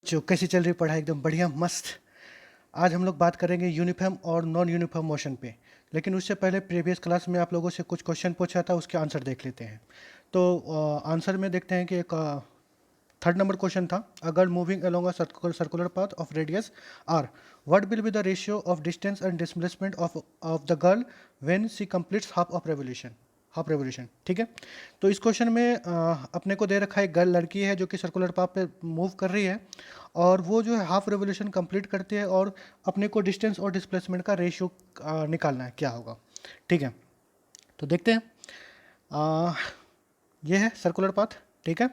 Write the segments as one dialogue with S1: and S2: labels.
S1: जो कैसी चल रही पढ़ाई? एकदम बढ़िया मस्त। आज हम लोग बात करेंगे यूनिफॉर्म और नॉन यूनिफॉर्म मोशन पे। लेकिन उससे पहले प्रीवियस क्लास में आप लोगों से कुछ क्वेश्चन पूछा था, उसके आंसर देख लेते हैं। तो आंसर में देखते हैं कि एक थर्ड नंबर क्वेश्चन था, अगर moving along a circular path of radius R, what will be the ratio of distance and displacement of the girl when she completes half revolution. ठीक है। तो इस क्वेश्चन में अपने को दे रखा है, गर्ल लड़की है जो कि सर्कुलर पाथ पे मूव कर रही है, और वो जो है हाफ रेवोल्यूशन कंप्लीट करती है, और अपने को डिस्टेंस और डिस्प्लेसमेंट का रेशियो निकालना है क्या होगा। ठीक है, तो देखते हैं। आ, ये है सर्कुलर पाथ। ठीक है।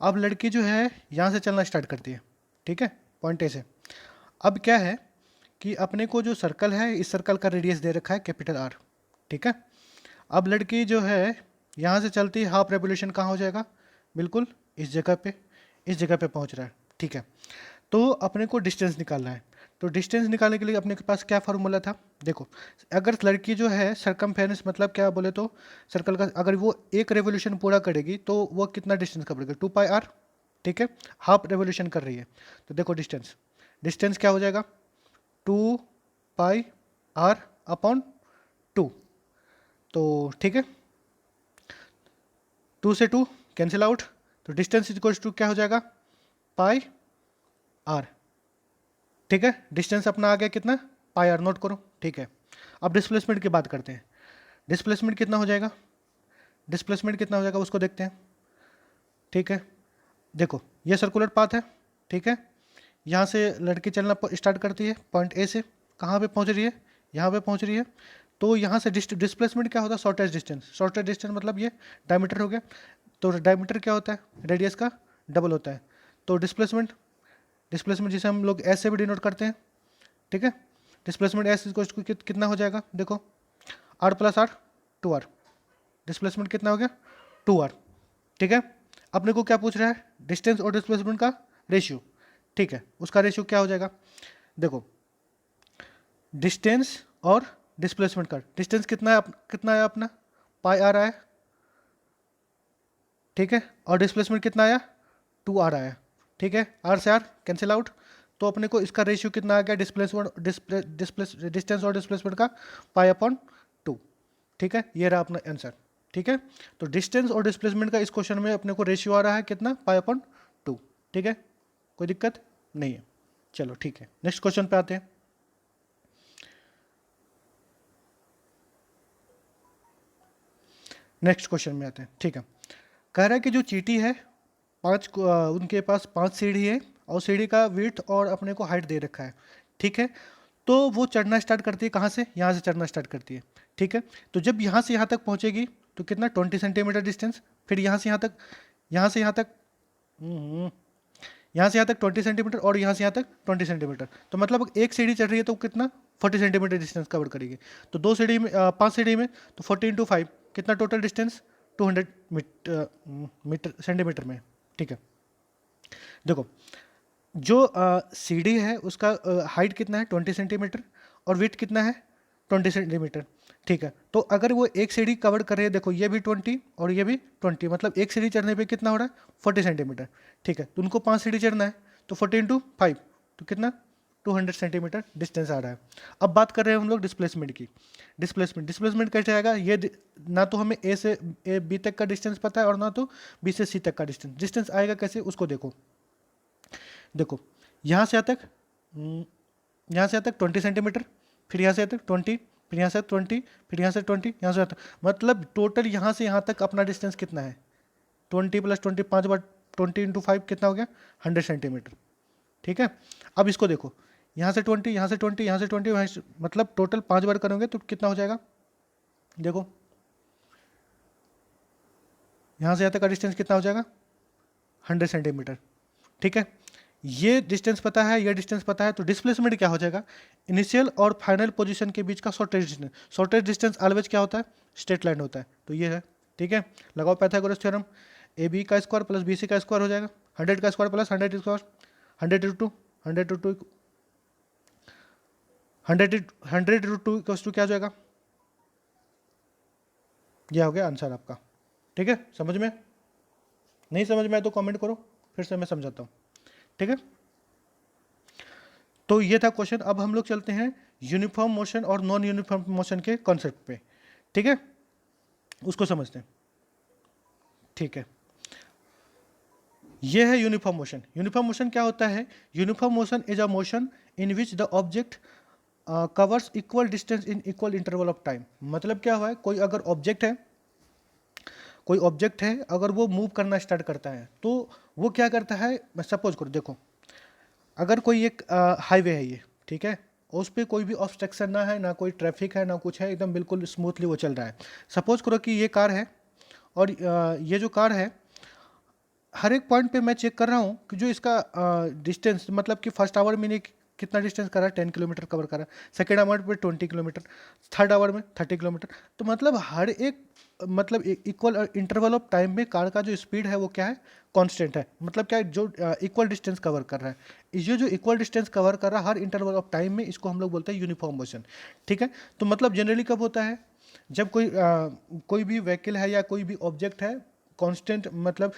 S1: अब लड़की जो है यहाँ से चलना स्टार्ट करती है। ठीक है, पॉइंट ए से। अब क्या है कि अपने को जो सर्कल है, इस सर्कल का रेडियस दे रखा है कैपिटल आर। ठीक है। अब लड़की जो है यहाँ से चलती, हाफ रेवोल्यूशन कहाँ हो जाएगा? बिल्कुल इस जगह पे पहुँच रहा है। ठीक है। तो अपने को डिस्टेंस निकालना है। तो डिस्टेंस निकालने के लिए अपने के पास क्या फार्मूला था? देखो, अगर लड़की जो है सरकमफेरेंस, मतलब क्या बोले तो सर्कल का, अगर वो एक रेवोल्यूशन पूरा करेगी तो वो कितना डिस्टेंस कवरेगी? 2 pi are. ठीक है, हाफ रेवोल्यूशन कर रही है। तो देखो डिस्टेंस, डिस्टेंस क्या हो जाएगा? 2 पाई आर अपॉन 2। तो ठीक है, 2 से 2 कैंसिल आउट, तो डिस्टेंस इक्वल्स टू क्या हो जाएगा? पाई आर। ठीक है, डिस्टेंस अपना आ गया कितना? पाई आर। नोट करो। ठीक है, अब डिस्प्लेसमेंट की बात करते हैं। डिस्प्लेसमेंट कितना हो जाएगा? डिस्प्लेसमेंट कितना हो जाएगा उसको देखते हैं। ठीक है, देखो ये सर्कुलर पाथ है। ठीक है, यहाँ से लड़की चलना स्टार्ट करती है पॉइंट ए से। कहाँ पे पहुँच रही है? यहाँ पे पहुँच रही है। तो यहाँ से डिस्प्लेसमेंट क्या होता है? Shortage distance. शॉर्टेज डिस्टेंस मतलब ये डायमीटर हो गया। तो डायमीटर क्या होता है? रेडियस का डबल होता है। तो डिस्प्लेसमेंट, डिस्प्लेसमेंट जिसे हम लोग एस से भी डिनोट करते हैं। ठीक है, डिस्प्लेसमेंट एस कितना हो जाएगा? देखो, R plus R, 2 R. Displacement कितना हो गया? 2 आर। ठीक है, अपने को क्या पूछ रहा है? डिस्टेंस और डिस्प्लेसमेंट का रेशियो। ठीक है, उसका रेशियो क्या हो जाएगा? देखो, डिस्टेंस और डिस्प्लेसमेंट का डिस्टेंस कितना है अपना? पाई आर आया। ठीक है, और डिस्प्लेसमेंट कितना आया? 2 आर आया। ठीक है, आर से आर कैंसिल आउट। तो अपने को इसका रेशियो कितना आ गया? डिस्टेंस और डिस्प्लेसमेंट का पाई अपॉन 2। ठीक है, ये रहा अपना आंसर। ठीक है, तो डिस्टेंस और डिस्प्लेसमेंट का इस क्वेश्चन में अपने को रेशियो आ रहा है कितना? Pi upon 2। ठीक है, कोई दिक्कत नहीं है। चलो ठीक है, नेक्स्ट क्वेश्चन पे आते हैं। नेक्स्ट क्वेश्चन में आते हैं। ठीक है, कह रहा है कि जो चींटी है, उनके पास 5 सीढ़ी है, और सीढ़ी का विड्थ और अपने को हाइट दे रखा है। ठीक है, तो वो चढ़ना स्टार्ट करती है कहाँ से? यहाँ से चढ़ना स्टार्ट करती है। ठीक है, तो जब यहाँ से यहाँ तक पहुँचेगी तो कितना? 20 सेंटीमीटर डिस्टेंस। फिर यहाँ से यहाँ तक, यहाँ से यहाँ तक, हम्म, यहाँ से यहाँ तक 20 सेंटीमीटर, और यहाँ से यहाँ तक 20 सेंटीमीटर। तो मतलब एक सीढ़ी चढ़ रही है तो कितना? 40 सेंटीमीटर डिस्टेंस कवर करेगी। तो 2 सीढ़ी में, 5 सीढ़ी में, तो 40 × 5 कितना टोटल डिस्टेंस? 200 मीटर सेंटीमीटर में। ठीक है, देखो जो सीढ़ी है उसका हाइट कितना है? 20 सेंटीमीटर, और विड्थ कितना है? 20 सेंटीमीटर। ठीक है, तो अगर वो एक सीढ़ी कवर कर रही है, देखो ये भी 20 और ये भी 20, मतलब एक सीढ़ी चढ़ने पे कितना हो रहा है? 40 सेंटीमीटर। ठीक है, तो उनको 5 सीढ़ी चढ़ना है, तो 40 × 5 तो कितना? 200 सेंटीमीटर डिस्टेंस आ रहा है। अब बात कर रहे हैं हम लोग डिस्प्लेसमेंट की। डिस्प्लेसमेंट, डिस्प्लेसमेंट कैसे आएगा? ना तो हमें ए बी तक का डिस्टेंस पता है, और ना तो बी से सी तक का डिस्टेंस। डिस्टेंस आएगा कैसे उसको देखो। देखो, यहाँ से यहाँ तक, यहाँ से यहाँ तक 20 सेंटीमीटर, फिर यहाँ से यहाँ तक 20, फिर यहाँ से 20, फिर यहाँ से 20, यहाँ से यहाँ तक, मतलब टोटल यहाँ से यहाँ तक अपना डिस्टेंस कितना है? 20 + 20, 5 बार 20 × 5 कितना हो गया? 100 सेंटीमीटर। ठीक है, अब इसको देखो, यहाँ से 20, यहाँ से 20, यहाँ से 20, मतलब टोटल 5 बार करोगे तो कितना हो जाएगा? देखो, यहाँ से यहाँ तक का डिस्टेंस कितना हो जाएगा? 100 सेंटीमीटर। ठीक है, ये डिस्टेंस पता है, ये डिस्टेंस पता है, तो डिस्प्लेसमेंट क्या हो जाएगा? इनिशियल और फाइनल पोजीशन के बीच का shortage distance. Shortage distance always क्या होता है? स्ट्रेट लाइन होता है। तो ये है। ठीक है, लगाओ पाइथागोरस थ्योरम। ए बी का स्क्वायर प्लस बी सी का स्क्वायर हो जाएगा 100 का स्क्वायर प्लस 100 स्क्वायर, 100 × 2, 100 × 2, 100 × 2 क्या हो जाएगा? यह हो गया आंसर आपका। ठीक है, समझ में? नहीं समझ में आए तो कमेंट करो, फिर से मैं समझाता हूँ। ठीक है, तो ये था क्वेश्चन। अब हम लोग चलते हैं यूनिफॉर्म मोशन और नॉन यूनिफॉर्म मोशन के कॉन्सेप्ट पे, ठीक है, उसको समझते हैं। ठीक है, ये है यूनिफॉर्म मोशन। यूनिफॉर्म मोशन क्या होता है? Uniform motion is a motion in which the object covers equal distance in equal interval of time. मतलब क्या हुआ है, कोई अगर ऑब्जेक्ट है, कोई ऑब्जेक्ट है, अगर वो मूव करना स्टार्ट करता है तो वो क्या करता है, सपोज करो, देखो अगर कोई एक हाईवे है ये, ठीक है, और उस पर कोई भी ऑब्स्ट्रक्शन ना है, ना कोई ट्रैफिक है, ना कुछ है, एकदम बिल्कुल स्मूथली वो चल रहा है। सपोज करो कि ये कार है, और ये जो कार है, हर एक पॉइंट पे मैं चेक कर रहा हूँ कि जो इसका डिस्टेंस, मतलब कि फर्स्ट आवर में कितना डिस्टेंस कर रहा है, 10 किलोमीटर कवर कर रहा है, सेकेंड आवर पे 20 किलोमीटर, थर्ड आवर में 30 किलोमीटर। तो मतलब हर एक, मतलब इक्वल इंटरवल ऑफ टाइम में कार का जो स्पीड है वो क्या है, कांस्टेंट है। मतलब क्या है, जो इक्वल डिस्टेंस कवर कर रहा है, ये जो इक्वल डिस्टेंस कवर कर रहा है हर इंटरवल ऑफ टाइम में, इसको हम लोग बोलते हैं यूनिफॉर्म मोशन। ठीक है, तो मतलब जनरली कब होता है, जब कोई भी व्हीकल है या कोई भी ऑब्जेक्ट है, कांस्टेंट, मतलब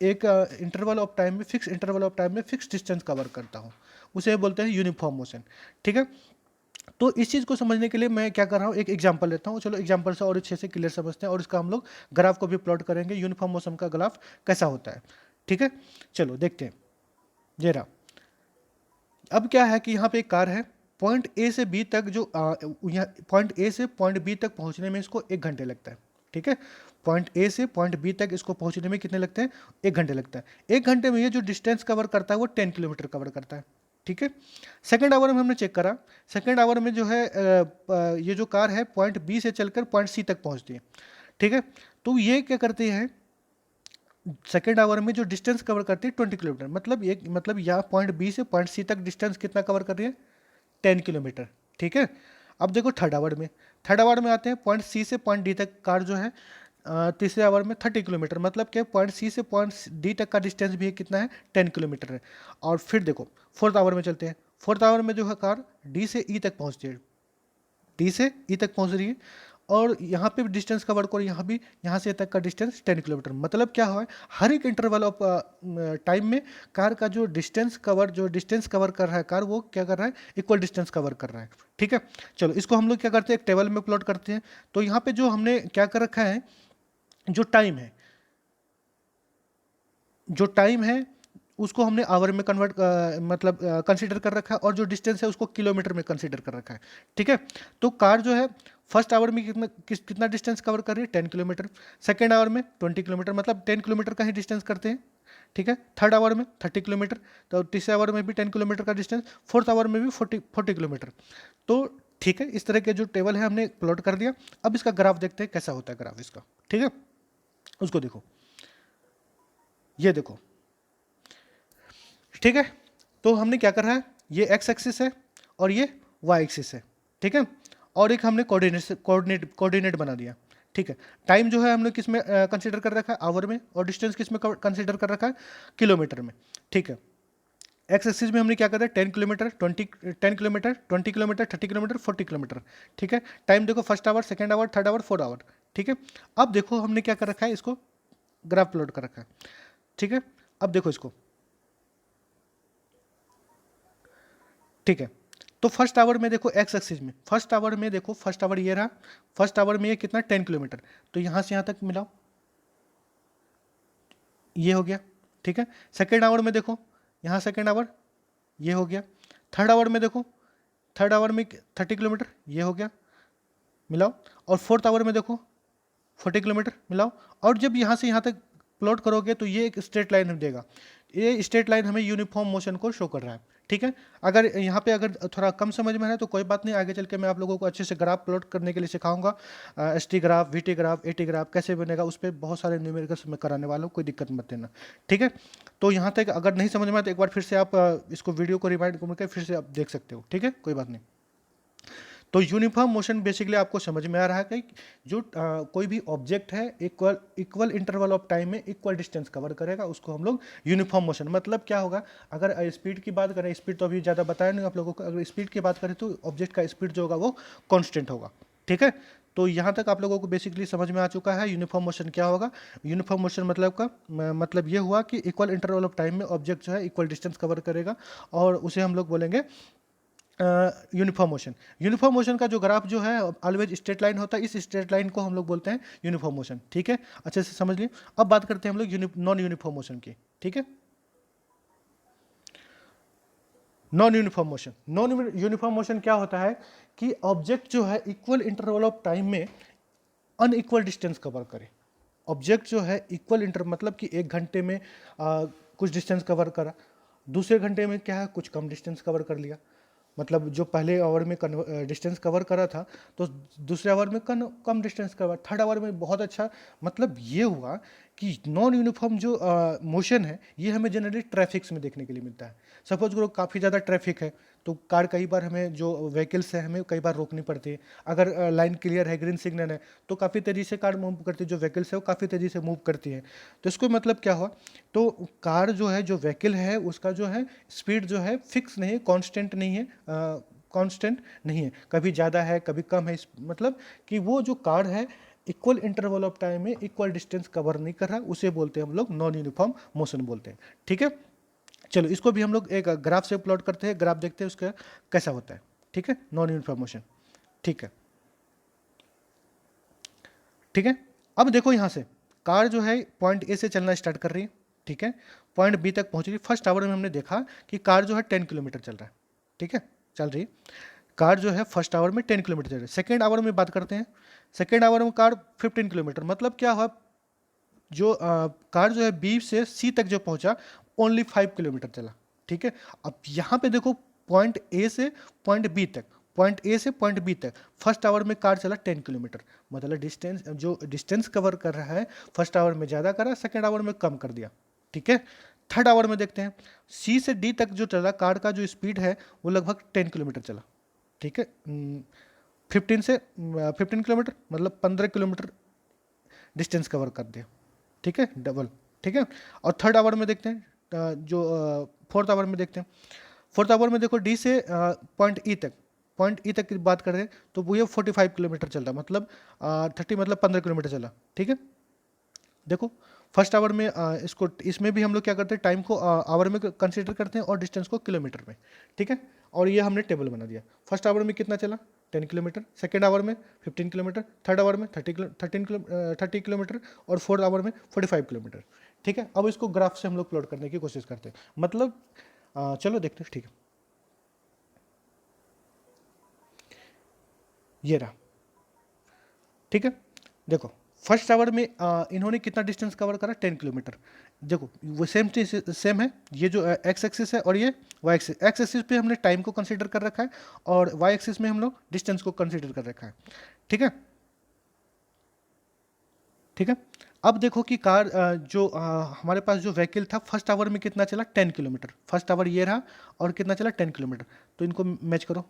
S1: एक इंटरवल ऑफ टाइम में, फिक्स इंटरवल ऑफ टाइम में फिक्स डिस्टेंस कवर करता हूँ, उसे बोलते हैं यूनिफॉर्म मोशन। ठीक है, तो इस चीज़ को समझने के लिए मैं क्या कर रहा हूँ, एक एग्जांपल लेता हूँ। चलो एग्जांपल से और अच्छे से क्लियर समझते हैं, और इसका हम लोग ग्राफ को भी प्लॉट करेंगे, यूनिफॉर्म मोशन का ग्राफ कैसा होता है। ठीक है, चलो देखते हैं। ये रहा। अब क्या है कि यहाँ पे एक कार है, पॉइंट ए से बी तक, जो पॉइंट ए से पॉइंट बी तक पहुँचने में इसको 1 घंटे लगता है। ठीक है, पॉइंट ए से पॉइंट बी तक इसको पहुँचने में कितने लगते हैं, 1 घंटे लगता है। 1 घंटे में ये जो डिस्टेंस कवर करता है वो 10 किलोमीटर कवर करता है। ठीक है, सेकेंड आवर में हमने चेक करा, सेकेंड आवर में जो है ये जो कार है पॉइंट बी से चलकर पॉइंट सी तक पहुँचती है। ठीक है, तो ये क्या करते हैं, सेकेंड आवर में जो डिस्टेंस कवर करती है 20 किलोमीटर, मतलब यहाँ पॉइंट बी से पॉइंट सी तक डिस्टेंस कितना कवर कर रही है, 10 किलोमीटर। ठीक है, अब देखो थर्ड आवर में आते हैं, पॉइंट सी से पॉइंट डी तक कार जो है तीसरे आवर में 30 किलोमीटर, मतलब क्या, पॉइंट सी से पॉइंट डी तक का डिस्टेंस भी कितना है, 10 किलोमीटर है। और फिर देखो फोर्थ आवर में चलते हैं, फोर्थ आवर में जो है कार डी से ई तक पहुँचती है, डी से ई तक पहुँच रही है, और यहाँ पे भी डिस्टेंस कवर करो, यहाँ भी, यहाँ से तक का डिस्टेंस 10 किलोमीटर। मतलब क्या है, हर एक इंटरवल ऑफ टाइम में कार का जो डिस्टेंस कवर कर रहा है कार, वो क्या कर रहा है, इक्वल डिस्टेंस कवर कर रहा है। ठीक है, चलो इसको हम लोग क्या करते हैं, एक टेबल में प्लॉट करते हैं। तो यहाँ पे जो हमने क्या कर रखा है, जो टाइम है उसको हमने आवर में कन्वर्ट, मतलब कंसीडर कर रखा है, और जो डिस्टेंस है उसको किलोमीटर में कंसीडर कर रखा है। ठीक है, तो कार जो है फर्स्ट आवर में कितना डिस्टेंस कवर कर रही है, 10 किलोमीटर, सेकेंड आवर में 20 किलोमीटर, मतलब 10 किलोमीटर का ही डिस्टेंस करते हैं। ठीक है, थर्ड आवर में 30 किलोमीटर, तो तीसरे आवर में भी 10 किलोमीटर का डिस्टेंस, फोर्थ आवर में भी 40 किलोमीटर। तो ठीक है, इस तरह के जो टेबल है हमने प्लॉट कर दिया। अब इसका ग्राफ देखते हैं कैसा होता है ग्राफ इसका। ठीक है, उसको देखो, ये देखो। ठीक है, तो हमने क्या कर रहा है, ये एक्स एक्सिस है और ये वाई एक्सिस है। ठीक है, और एक हमने कोऑर्डिनेट बना दिया। ठीक है, टाइम जो है हमने किस में कंसीडर कर रखा है, आवर में, और डिस्टेंस किस में कंसीडर कर रखा है, किलोमीटर में। ठीक है, एक्स एक्सिस में हमने क्या कर रहा है, 10 kilometre, 10 kilometre, 20 kilometre, 30 kilometre, 40 kilometre. ठीक है, टाइम देखो, first hour, second hour, third hour, fourth hour. ठीक है, अब देखो हमने क्या कर रखा है, इसको ग्राफ प्लॉट कर रखा है। ठीक है, अब देखो इसको। ठीक है, तो फर्स्ट आवर में देखो, एक्स एक्सिस में फर्स्ट आवर में देखो, फर्स्ट आवर ये रहा, फर्स्ट आवर में ये कितना, 10 किलोमीटर, तो यहाँ से यहाँ तक मिलाओ, ये हो गया। ठीक है, सेकेंड आवर में देखो, यहाँ सेकेंड आवर, ये हो गया। थर्ड आवर में देखो, थर्ड आवर में 30 किलोमीटर, ये हो गया, मिलाओ। और फोर्थ आवर में देखो 40 किलोमीटर, मिलाओ। और जब यहाँ से यहाँ तक प्लॉट करोगे तो ये एक स्ट्रेट लाइन हमें देगा, ये स्ट्रेट लाइन हमें यूनिफॉर्म मोशन को शो कर रहा है। ठीक है, अगर यहाँ पे अगर थोड़ा कम समझ में है तो कोई बात नहीं, आगे चल के मैं आप लोगों को अच्छे से ग्राफ प्लॉट करने के लिए सिखाऊंगा। S T graph, we T graph, A T graph कैसे बनेगा, उस पर बहुत सारे न्यूमेरिकल्स मैं कराने वाला हूँ, कोई दिक्कत मत देना। ठीक है, तो यहाँ तक अगर नहीं समझ में आया तो एक बार फिर से आप इसको वीडियो को रिवाइंड करके फिर से आप देख सकते हो। ठीक है, कोई बात नहीं। तो यूनिफॉर्म मोशन बेसिकली आपको समझ में आ रहा है कि जो कोई भी ऑब्जेक्ट है इक्वल इंटरवल ऑफ टाइम में इक्वल डिस्टेंस कवर करेगा, उसको हम लोग यूनिफॉर्म मोशन। मतलब क्या होगा, अगर स्पीड की बात करें, स्पीड तो अभी ज़्यादा बताया नहीं आप लोगों को, अगर स्पीड की बात करें तो ऑब्जेक्ट का स्पीड जो होगा वो कॉन्स्टेंट होगा। ठीक है, तो यहाँ तक आप लोगों को बेसिकली समझ में आ चुका है यूनिफॉर्म मोशन क्या होगा। यूनिफॉर्म मोशन मतलब का मतलब ये हुआ कि इक्वल इंटरवल ऑफ टाइम में ऑब्जेक्ट जो है इक्वल डिस्टेंस कवर करेगा, और उसे हम लोग बोलेंगे यूनिफॉर्म मोशन। यूनिफॉर्म मोशन का जो ग्राफ जो है ऑलवेज स्ट्रेट लाइन होता है, इस स्ट्रेट लाइन को हम लोग बोलते हैं यूनिफॉर्म मोशन। ठीक है, अच्छे से समझ लिए। अब बात करते हैं हम लोग नॉन यूनिफॉर्म मोशन की। ठीक है, non uniform motion. Non uniform motion क्या होता है कि ऑब्जेक्ट जो है इक्वल इंटरवल ऑफ टाइम में अनइक्वल डिस्टेंस कवर करे। ऑब्जेक्ट जो है इक्वल इंटर मतलब कि 1 घंटे में कुछ डिस्टेंस कवर करा, दूसरे घंटे में क्या है कुछ कम डिस्टेंस कवर कर लिया। मतलब जो पहले आवर में डिस्टेंस कवर करा था तो दूसरे आवर में कम डिस्टेंस कवर, थर्ड आवर में बहुत अच्छा। मतलब ये हुआ कि नॉन यूनिफॉर्म जो मोशन है ये हमें जनरली ट्रैफिक्स में देखने के लिए मिलता है। सपोज करो काफ़ी ज़्यादा ट्रैफिक है तो कार कई बार हमें जो व्हीकल्स है हमें कई बार रोकनी पड़ती है। अगर लाइन क्लियर है, ग्रीन सिग्नल है, तो काफ़ी तेज़ी से कार मूव करती है, जो व्हीकल्स है वो काफ़ी तेज़ी से मूव करती है। तो इसको मतलब क्या हुआ, तो कार जो है जो व्हीकल है उसका जो है स्पीड जो है फिक्स नहीं है, कांस्टेंट नहीं है, कांस्टेंट नहीं है, कभी ज़्यादा है कभी कम है। मतलब कि वो जो कार है इक्वल इंटरवल ऑफ टाइम में इक्वल डिस्टेंस कवर नहीं कर रहा, उसे बोलते हैं हम लोग नॉन यूनिफॉर्म मोशन बोलते हैं। ठीक है, चलो इसको भी हम लोग एक ग्राफ से प्लॉट करते हैं, ग्राफ देखते हैं उसका कैसा होता है। ठीक है, नॉन यूनिफॉर्म मोशन। ठीक है, ठीक है। अब देखो यहाँ से कार जो है पॉइंट ए से चलना स्टार्ट कर रही है। ठीक है, पॉइंट बी तक पहुंच रही है। फर्स्ट आवर में हमने देखा कि कार जो है 10 किलोमीटर चल रहा है। ठीक है, चल रही है कार जो है फर्स्ट आवर में 10 किलोमीटर चल रही है। सेकेंड आवर में बात करते हैं, सेकेंड आवर में कार 15 किलोमीटर। मतलब क्या हुआ, जो कार जो है बी से सी तक जो पहुंचा ओनली 5 किलोमीटर चला। ठीक है, अब यहाँ पे देखो पॉइंट ए से पॉइंट बी तक, पॉइंट ए से पॉइंट बी तक फर्स्ट आवर में कार चला 10 किलोमीटर। मतलब डिस्टेंस जो डिस्टेंस कवर कर रहा है फर्स्ट आवर में ज़्यादा करा, सेकेंड आवर में कम कर दिया। ठीक है, थर्ड आवर में देखते हैं सी से डी तक जो चला कार का जो स्पीड है वो लगभग 10 किलोमीटर चला। ठीक है, 15 किलोमीटर मतलब 15 किलोमीटर डिस्टेंस कवर कर दिया। ठीक है, डबल। ठीक है, और थर्ड आवर में देखते हैं जो फोर्थ आवर में देखते हैं। फोर्थ आवर में देखो डी से पॉइंट ई तक, पॉइंट ई तक की बात करें तो वो ये 45 किलोमीटर चल रहा, मतलब 30 मतलब 15 किलोमीटर चला। ठीक है, देखो फर्स्ट आवर में इसको इसमें भी हम लोग क्या करते हैं टाइम को आवर में कंसीडर करते हैं और डिस्टेंस को किलोमीटर में। ठीक है, और ये हमने टेबल बना दिया। फर्स्ट आवर में कितना चला 10 किलोमीटर, सेकेंड आवर में 15 किलोमीटर, थर्ड आवर में 30 किलोमीटर, और फोर्थ आवर में 45 किलोमीटर। ठीक है, अब इसको ग्राफ से हम लोग प्लॉट करने की कोशिश करते हैं। मतलब चलो देखते हैं। ठीक है, ये रहा। ठीक है, देखो फर्स्ट आवर में इन्होंने कितना डिस्टेंस कवर करा 10 किलोमीटर। देखो वो सेम चीज सेम है, ये जो एक्स एक्सिस है और ये वाई एक्सिस। एक्स एक्सिस पे हमने टाइम को कंसीडर कर रखा है और वाई एक्सिस में हम लोग डिस्टेंस को कंसीडर कर रखा है। ठीक है, ठीक है। अब देखो कि कार जो हमारे पास जो व्हीकल था फर्स्ट आवर में कितना चला 10 किलोमीटर। फर्स्ट आवर ये रहा और कितना चला 10 किलोमीटर। तो इनको मैच करो,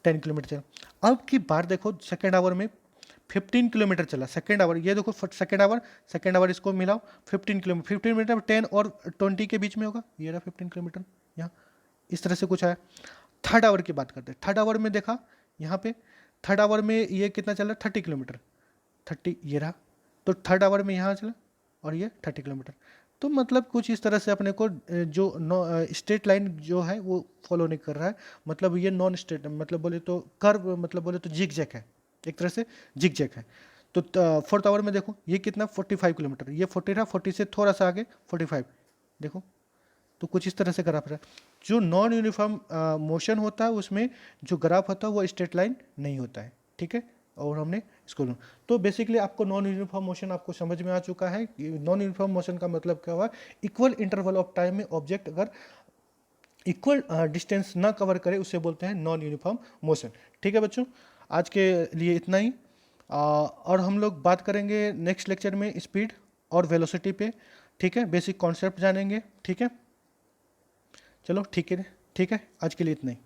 S1: 10 किलोमीटर चला। अब की बार देखो सेकेंड आवर में 15 किलोमीटर चला। सेकेंड आवर ये देखो सेकेंड आवर इसको मिलाओ 15 किलोमीटर। 15 मिनट 10 और 20 के बीच में होगा, ये रहा 15 किलोमीटर यहाँ इस तरह से कुछ आया। थर्ड आवर की बात करते हैं। थर्ड आवर में देखा यहाँ पे थर्ड आवर में ये कितना चला 30 किलोमीटर। 30 ये रहा, तो थर्ड आवर में यहाँ चला और ये 30 किलोमीटर। तो मतलब कुछ इस तरह से अपने को जो स्ट्रेट लाइन जो है वो फॉलो नहीं कर रहा है। मतलब ये नॉन स्ट्रेट, मतलब बोले तो कर्व, मतलब बोले तो जिग जैक है, एक तरह से जिग जैक है। तो फोर्थ आवर में देखो ये कितना 45 किलोमीटर, ये 40 रहा, 40 से थोड़ा सा आगे 45। देखो तो कुछ इस तरह से ग्राफ रहा है। जो नॉन यूनिफॉर्म मोशन होता है उसमें जो ग्राफ होता है वो स्ट्रेट लाइन नहीं होता है। ठीक है, और हमने इसको तो बेसिकली आपको नॉन यूनिफॉर्म मोशन आपको समझ में आ चुका है। नॉन यूनिफॉर्म मोशन का मतलब क्या हुआ, इक्वल इंटरवल ऑफ टाइम में ऑब्जेक्ट अगर इक्वल डिस्टेंस ना कवर करे उसे बोलते हैं नॉन यूनिफॉर्म मोशन। ठीक है बच्चों, आज के लिए इतना ही। और हम लोग बात करेंगे नेक्स्ट लेक्चर में स्पीड और वेलोसिटी पे। ठीक है, बेसिक कॉन्सेप्ट जानेंगे। ठीक है, चलो ठीक है, ठीक है, आज के लिए इतना ही।